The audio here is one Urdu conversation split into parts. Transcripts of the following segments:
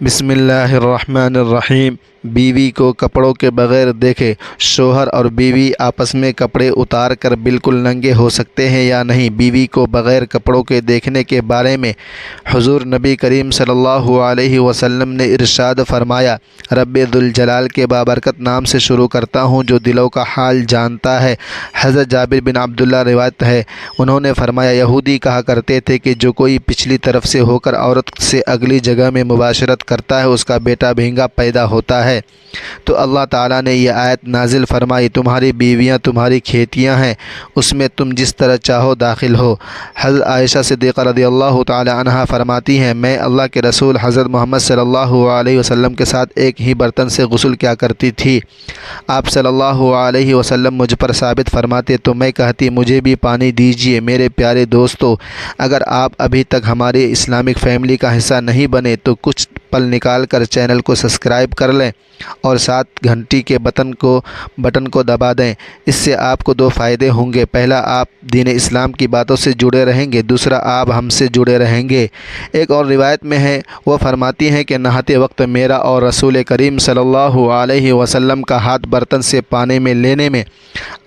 بسم اللہ الرحمن الرحیم۔ بیوی کو کپڑوں کے بغیر دیکھے۔ شوہر اور بیوی آپس میں کپڑے اتار کر بالکل ننگے ہو سکتے ہیں یا نہیں؟ بیوی کو بغیر کپڑوں کے دیکھنے کے بارے میں حضور نبی کریم صلی اللہ علیہ وسلم نے ارشاد فرمایا، رب ذوالجلال کے بابرکت نام سے شروع کرتا ہوں جو دلوں کا حال جانتا ہے۔ حضرت جابر بن عبداللہ روایت ہے، انہوں نے فرمایا، یہودی کہا کرتے تھے کہ جو کوئی پچھلی طرف سے ہو کر عورت سے اگلی جگہ میں مباشرت کرتا ہے اس کا بیٹا بھینگا پیدا ہوتا ہے۔ تو اللہ تعالیٰ نے یہ آیت نازل فرمائی، تمہاری بیویاں تمہاری کھیتیاں ہیں، اس میں تم جس طرح چاہو داخل ہو۔ حضرت عائشہ صدیقہ رضی اللہ تعالی عنہا فرماتی ہیں، میں اللہ کے رسول حضرت محمد صلی اللہ علیہ وسلم کے ساتھ ایک ہی برتن سے غسل کیا کرتی تھی۔ آپ صلی اللہ علیہ وسلم مجھ پر ثابت فرماتے تو میں کہتی، مجھے بھی پانی دیجیے۔ میرے پیارے دوستو، اگر آپ ابھی تک ہماری اسلامک فیملی کا حصہ نہیں بنے تو کچھ پل نکال کر چینل کو سبسکرائب کر لیں اور ساتھ گھنٹی کے بٹن کو دبا دیں۔ اس سے آپ کو دو فائدے ہوں گے، پہلا آپ دین اسلام کی باتوں سے جڑے رہیں گے، دوسرا آپ ہم سے جڑے رہیں گے۔ ایک اور روایت میں ہے، وہ فرماتی ہیں کہ نہاتے وقت میرا اور رسول کریم صلی اللہ علیہ وسلم کا ہاتھ برتن سے پانی میں لینے میں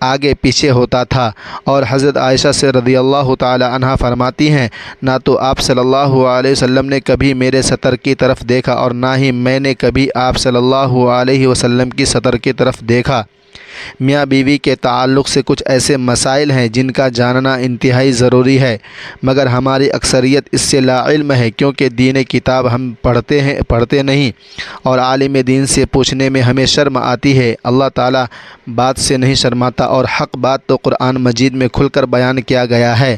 آگے پیچھے ہوتا تھا۔ اور حضرت عائشہ سے رضی اللہ تعالی عنہا فرماتی ہیں، نہ تو آپ صلی اللہ علیہ وسلم نے کبھی میرے سطر کی طرف دیکھا اور نہ ہی میں نے کبھی آپ صلی اللہ علیہ وسلم کی سطر کی طرف دیکھا۔ میاں بیوی کے تعلق سے کچھ ایسے مسائل ہیں جن کا جاننا انتہائی ضروری ہے، مگر ہماری اکثریت اس سے لا علم ہے، کیونکہ دین کتاب ہم پڑھتے نہیں اور عالم دین سے پوچھنے میں ہمیں شرم آتی ہے۔ اللہ تعالیٰ بات سے نہیں شرماتا اور حق بات تو قرآن مجید میں کھل کر بیان کیا گیا ہے۔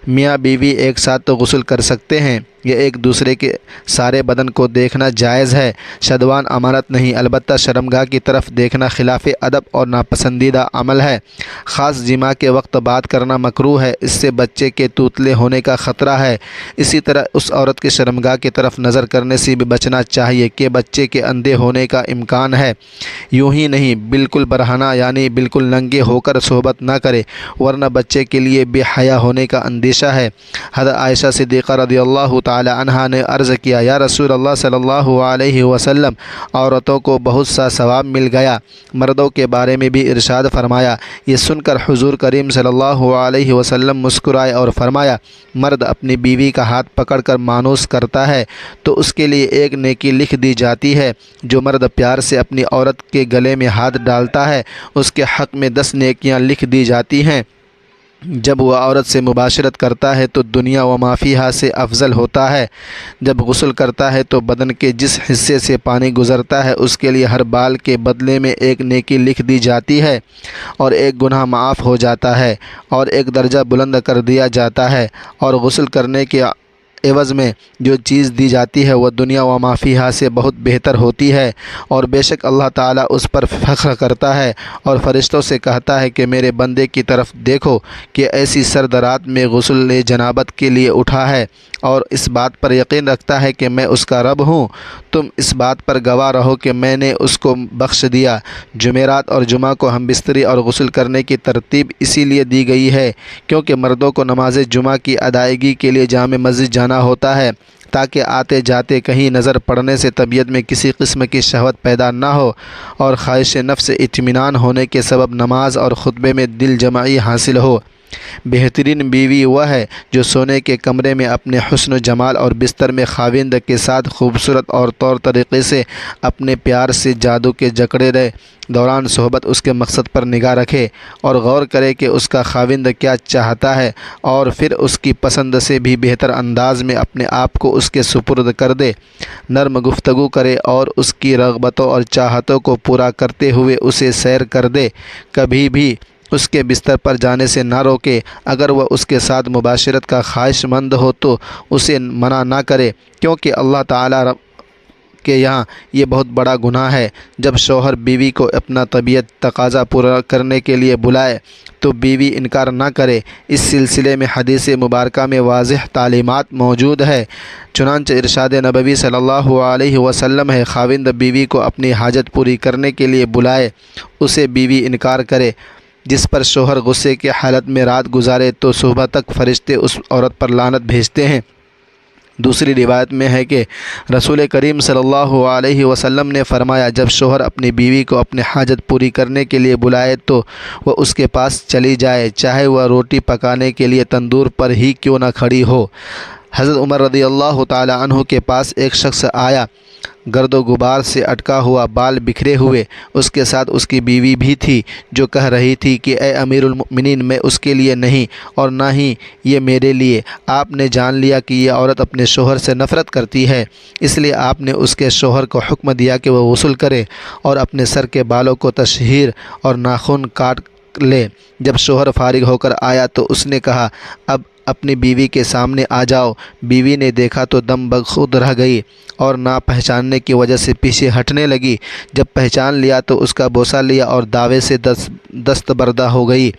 میاں بیوی ایک ساتھ تو غسل کر سکتے ہیں، یہ ایک دوسرے کے سارے بدن کو دیکھنا جائز ہے۔ شدوان امانت نہیں، البتہ شرمگاہ کی طرف دیکھنا خلاف ادب اور ناپسندیدہ عمل ہے۔ خاص جماع کے وقت بات کرنا مکروہ ہے، اس سے بچے کے توتلے ہونے کا خطرہ ہے۔ اسی طرح اس عورت کے شرمگاہ کی طرف نظر کرنے سے بھی بچنا چاہیے کہ بچے کے اندھے ہونے کا امکان ہے۔ یوں ہی نہیں، بالکل برہنہ یعنی بالکل ننگے ہو کر صحبت نہ کرے، ورنہ بچے کے لیے بے حیا ہونے کا اندیشہ ہے۔ حضرت عائشہ صدیقہ رضی اللہ تعالی عنہا نے عرض کیا، یا رسول اللہ صلی اللہ علیہ وسلم، عورتوں کو بہت سا ثواب مل گیا، مردوں کے بارے میں بھی ارشاد فرمایا۔ یہ سن کر حضور کریم صلی اللہ علیہ وسلم مسکرائے اور فرمایا، مرد اپنی بیوی کا ہاتھ پکڑ کر مانوس کرتا ہے تو اس کے لیے ایک نیکی لکھ دی جاتی ہے، جو مرد پیار سے اپنی عورت کے گلے میں ہاتھ ڈالتا ہے اس کے حق میں 10 نیکیاں لکھ دی جاتی ہیں۔ جب وہ عورت سے مباشرت کرتا ہے تو دنیا و ما فیہا سے افضل ہوتا ہے۔ جب غسل کرتا ہے تو بدن کے جس حصے سے پانی گزرتا ہے اس کے لیے ہر بال کے بدلے میں ایک نیکی لکھ دی جاتی ہے اور ایک گناہ معاف ہو جاتا ہے اور ایک درجہ بلند کر دیا جاتا ہے۔ اور غسل کرنے کے عوض میں جو چیز دی جاتی ہے وہ دنیا و ما فیہا سے بہت بہتر ہوتی ہے، اور بے شک اللہ تعالیٰ اس پر فخر کرتا ہے اور فرشتوں سے کہتا ہے کہ میرے بندے کی طرف دیکھو کہ ایسی سرد رات میں غسل جنابت کے لیے اٹھا ہے اور اس بات پر یقین رکھتا ہے کہ میں اس کا رب ہوں۔ تم اس بات پر گواہ رہو کہ میں نے اس کو بخش دیا۔ جمعرات اور جمعہ کو ہم بستری اور غسل کرنے کی ترتیب اسی لیے دی گئی ہے کیونکہ مردوں کو نماز جمعہ کی ادائیگی کے لیے جامع مسجد جانا ہوتا ہے، تاکہ آتے جاتے کہیں نظر پڑنے سے طبیعت میں کسی قسم کی شہوت پیدا نہ ہو اور خواہش نفس اطمینان ہونے کے سبب نماز اور خطبے میں دل جمعی حاصل ہو۔ بہترین بیوی وہ ہے جو سونے کے کمرے میں اپنے حسن و جمال اور بستر میں خاوند کے ساتھ خوبصورت اور طور طریقے سے اپنے پیار سے جادو کے جکڑے رہے دوران صحبت اس کے مقصد پر نگاہ رکھے اور غور کرے کہ اس کا خاوند کیا چاہتا ہے، اور پھر اس کی پسند سے بھی بہتر انداز میں اپنے آپ کو اس کے سپرد کر دے، نرم گفتگو کرے اور اس کی رغبتوں اور چاہتوں کو پورا کرتے ہوئے اسے سیر کر دے، کبھی بھی اس کے بستر پر جانے سے نہ روکے۔ اگر وہ اس کے ساتھ مباشرت کا خواہش مند ہو تو اسے منع نہ کرے، کیونکہ اللہ تعالیٰ کے یہاں یہ بہت بڑا گناہ ہے۔ جب شوہر بیوی کو اپنا طبیعت تقاضا پورا کرنے کے لیے بلائے تو بیوی انکار نہ کرے۔ اس سلسلے میں حدیث مبارکہ میں واضح تعلیمات موجود ہے، چنانچہ ارشاد نبوی صلی اللہ علیہ وسلم ہے، خاوند بیوی کو اپنی حاجت پوری کرنے کے لیے بلائے، اسے بیوی انکار کرے جس پر شوہر غصے کی حالت میں رات گزارے تو صبح تک فرشتے اس عورت پر لعنت بھیجتے ہیں۔ دوسری روایت میں ہے کہ رسول کریم صلی اللہ علیہ وسلم نے فرمایا، جب شوہر اپنی بیوی کو اپنی حاجت پوری کرنے کے لیے بلائے تو وہ اس کے پاس چلی جائے، چاہے وہ روٹی پکانے کے لیے تندور پر ہی کیوں نہ کھڑی ہو۔ حضرت عمر رضی اللہ تعالی عنہ کے پاس ایک شخص آیا، گرد و غبار سے اٹکا ہوا، بال بکھرے ہوئے، اس کے ساتھ اس کی بیوی بھی تھی، جو کہہ رہی تھی کہ اے امیر المؤمنین، میں اس کے لیے نہیں اور نہ ہی یہ میرے لیے۔ آپ نے جان لیا کہ یہ عورت اپنے شوہر سے نفرت کرتی ہے، اس لیے آپ نے اس کے شوہر کو حکم دیا کہ وہ غسل کرے اور اپنے سر کے بالوں کو تشہیر اور ناخن کاٹ لے۔ جب شوہر فارغ ہو کر آیا تو اس نے کہا، اب اپنی بیوی کے سامنے آ جاؤ۔ بیوی نے دیکھا تو دم بخود رہ گئی اور نہ پہچاننے کی وجہ سے پیچھے ہٹنے لگی۔ جب پہچان لیا تو اس کا بوسہ لیا اور دعوے سے دستبردہ ہو گئی۔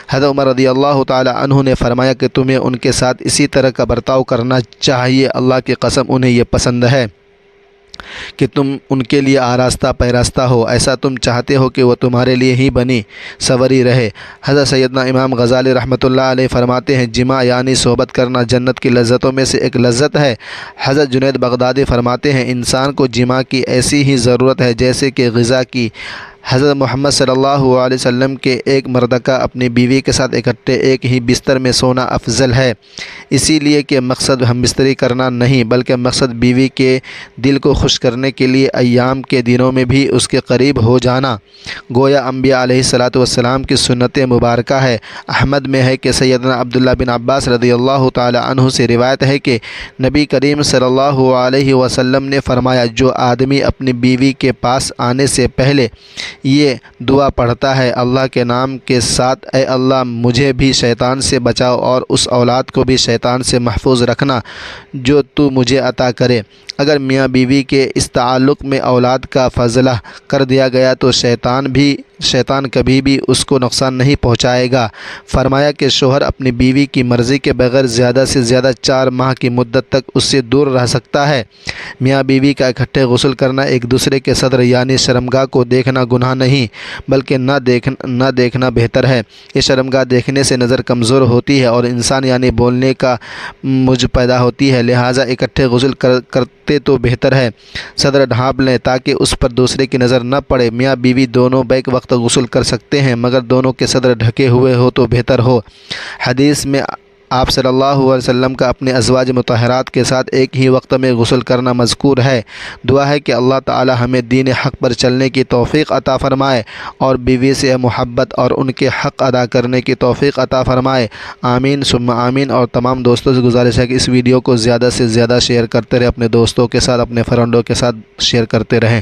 حضرت عمر رضی اللہ تعالی عنہ نے فرمایا کہ تمہیں ان کے ساتھ اسی طرح کا برتاؤ کرنا چاہیے، اللہ کی قسم انہیں یہ پسند ہے کہ تم ان کے لیے آراستہ پیراستہ ہو، ایسا تم چاہتے ہو کہ وہ تمہارے لیے ہی بنی سنوری رہے۔ حضرت سیدنا امام غزالی رحمۃ اللہ علیہ فرماتے ہیں، جماع یعنی صحبت کرنا جنت کی لذتوں میں سے ایک لذت ہے۔ حضرت جنید بغدادی فرماتے ہیں، انسان کو جماع کی ایسی ہی ضرورت ہے جیسے کہ غذا کی۔ حضرت محمد صلی اللہ علیہ وسلم کے ایک مردکہ اپنی بیوی کے ساتھ اکٹھے ایک ہی بستر میں سونا افضل ہے، اسی لیے کہ مقصد ہم بستری کرنا نہیں بلکہ مقصد بیوی کے دل کو خوش کرنے کے لیے ایام کے دنوں میں بھی اس کے قریب ہو جانا۔ گویا انبیاء علیہ الصلاۃ والسلام کی سنت مبارکہ ہے۔ احمد میں ہے کہ سیدنا عبداللہ بن عباس رضی اللہ تعالی عنہ سے روایت ہے کہ نبی کریم صلی اللہ علیہ وسلم نے فرمایا، جو آدمی اپنی بیوی کے پاس آنے سے پہلے یہ دعا پڑھتا ہے اللہ کے نام کے ساتھ، اے اللہ مجھے بھی شیطان سے بچاؤ اور اس اولاد کو بھی شیطان سے محفوظ رکھنا جو تو مجھے عطا کرے۔ اگر میاں بیوی کے اس تعلق میں اولاد کا فضلہ کر دیا گیا تو شیطان کبھی بھی اس کو نقصان نہیں پہنچائے گا۔ فرمایا کہ شوہر اپنی بیوی کی مرضی کے بغیر زیادہ سے زیادہ 4 ماہ کی مدت تک اس سے دور رہ سکتا ہے۔ میاں بیوی کا اکٹھے غسل کرنا ایک دوسرے کے صدر یعنی شرمگاہ کو دیکھنا گناہ نہیں بلکہ نہ دیکھنا بہتر ہے۔ یہ شرمگاہ دیکھنے سے نظر کمزور ہوتی ہے اور انسان یعنی بولنے کا مجھ پیدا ہوتی ہے، لہٰذا اکٹھے غسل کرتے تو بہتر ہے۔ صدر ڈھانپ لیں تاکہ اس پر دوسرے کی نظر نہ پڑے۔ میاں بیوی دونوں بیک وقت غسل کر سکتے ہیں مگر دونوں کے صدر ڈھکے ہوئے ہو تو بہتر ہو۔ حدیث میں آپ صلی اللہ علیہ وسلم کا اپنے ازواج مطہرات کے ساتھ ایک ہی وقت میں غسل کرنا مذکور ہے۔ دعا ہے کہ اللہ تعالی ہمیں دین حق پر چلنے کی توفیق عطا فرمائے اور بیوی سے محبت اور ان کے حق ادا کرنے کی توفیق عطا فرمائے، آمین ثم آمین۔ اور تمام دوستوں سے گزارش ہے کہ اس ویڈیو کو زیادہ سے زیادہ شیئر کرتے رہیں، اپنے دوستوں کے ساتھ، اپنے فرینڈوں کے ساتھ شیئر کرتے رہیں۔